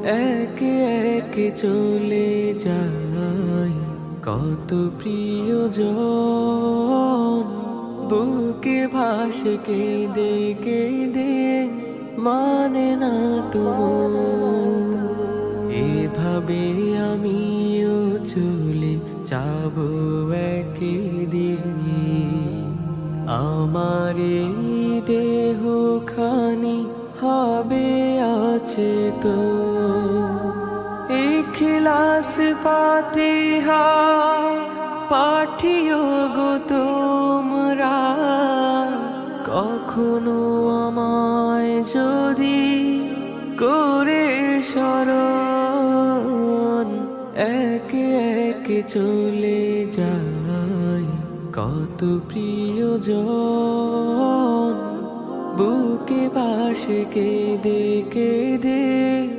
একে একে চলে যায় কত প্রিয়জন। বুকে ভাসে কেঁদে কেঁদে মানে না তুমুল। এভাবে আমিও চলে যাব একদিন। আমার এই দেহ খানি হবে আছে তো ইখলাস ফাতিহা পাঠিও গো তোমরা। কখনো আমায় যদি করে স্মরণ, একে একে চলে যায় কত প্রিয়জন। বুকে ভাসে কেঁদে কেঁদে